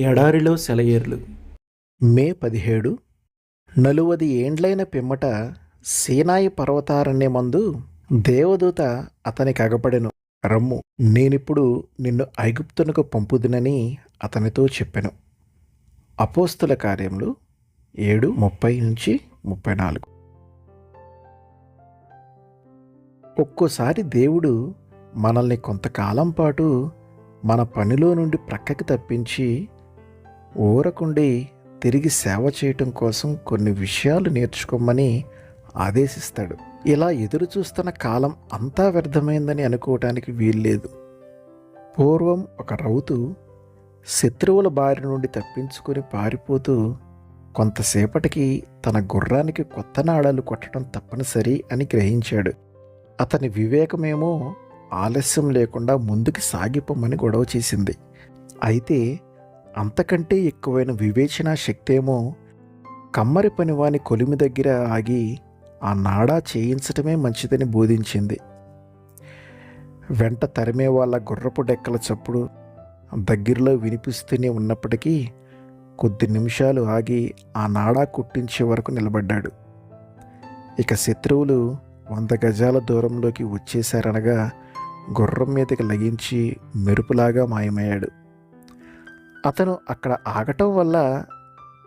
ఎడారిలో సెలయేర్లు. మే 17 నలువది ఏండ్లైన పిమ్మట సీనాయి పర్వతారణ్యమందు దేవదూత అతనికి అగపడెను. రమ్ము, నేనిప్పుడు నిన్ను ఐగుప్తునకు పంపుదునని అతనితో చెప్పెను. అపోస్తుల కార్యములు 7:30-34. ఒక్కోసారి దేవుడు మనల్ని కొంతకాలం పాటు మన పనిలో నుండి ప్రక్కకి తప్పించి ఊరకుండి తిరిగి సేవ చేయటం కోసం కొన్ని విషయాలు నేర్చుకోమని ఆదేశిస్తాడు. ఇలా ఎదురు చూస్తున్న కాలం అంతా వ్యర్థమైందని అనుకోవటానికి వీల్లేదు. పూర్వం ఒక రౌతు శత్రువుల బారి నుండి తప్పించుకొని పారిపోతూ కొంతసేపటికి తన గుర్రానికి కొత్త నాడాలు కొట్టడం తప్పనిసరి అని గ్రహించాడు. అతని వివేకమేమో ఆలస్యం లేకుండా ముందుకు సాగిపోమని గొడవ చేసింది. అయితే అంతకంటే ఎక్కువైన వివేచనా శక్తేమో కమ్మరి పనివాని కొలిమి దగ్గర ఆగి ఆ నాడా చేయించటమే మంచిదని బోధించింది. వెంట తరిమే వాళ్ళ గుర్రపు డెక్కల చప్పుడు దగ్గరలో వినిపిస్తూనే ఉన్నప్పటికీ కొద్ది నిమిషాలు ఆగి ఆ నాడా కుట్టించే వరకు నిలబడ్డాడు. ఇక శత్రువులు 100 గజాల దూరంలోకి వచ్చేశారనగా గుర్రం మీదకి లగించి మెరుపులాగా మాయమయ్యాడు. అతను అక్కడ ఆగటం వల్ల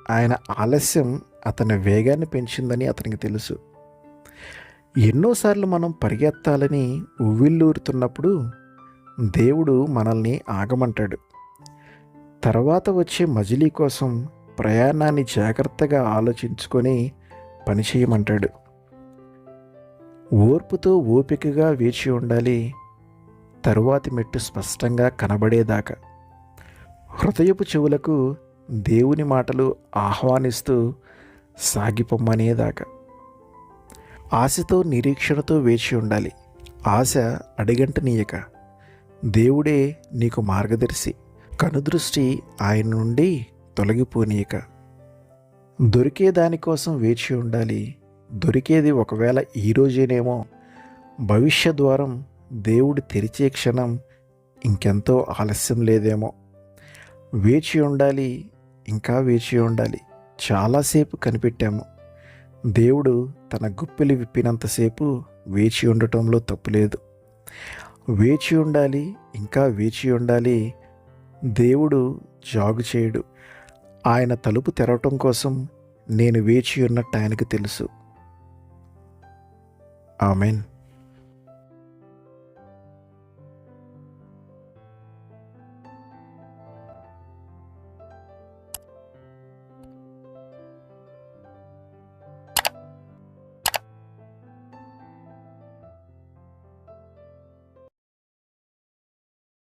ఆయన ఆలస్యం అతని వేగాన్ని పెంచిందని అతనికి తెలుసు. ఎన్నోసార్లు మనం పరిగెత్తాలని ఉవ్విళ్ళూరుతున్నప్పుడు దేవుడు మనల్ని ఆగమంటాడు. తర్వాత వచ్చే మజిలీ కోసం ప్రయాణాన్ని జాగ్రత్తగా ఆలోచించుకొని పనిచేయమంటాడు. ఓర్పుతో ఓపికగా వేచి ఉండాలి, తరువాతి మెట్టు స్పష్టంగా కనబడేదాకా. హృదయపు చెవులకు దేవుని మాటలు ఆహ్వానిస్తూ సాగిపోమ్మనేదాకా. ఆశతో నిరీక్షణతో వేచి ఉండాలి. ఆశ అడిగంటనీయక. దేవుడే నీకు మార్గదర్శి. కనుదృష్టి ఆయన నుండి తొలగిపోనీయక. దొరికే దానికోసం వేచి ఉండాలి. దొరికేది ఒకవేళ ఈరోజేనేమో, భవిష్య ద్వారం దేవుడు తెరిచే క్షణం ఇంకెంతో ఆలస్యం లేదేమో. వేచి ఉండాలి, ఇంకా వేచి ఉండాలి. చాలాసేపు కనిపెట్టాము. దేవుడు తన గుప్పిలి విప్పినంతసేపు వేచి ఉండటంలో తప్పులేదు. వేచి ఉండాలి, ఇంకా వేచి ఉండాలి. దేవుడు జాగు చేయడు. ఆయన తలుపు తెరవటం కోసం నేను వేచి ఉన్నట్టు ఆయనకు తెలుసు. ఆమెన్.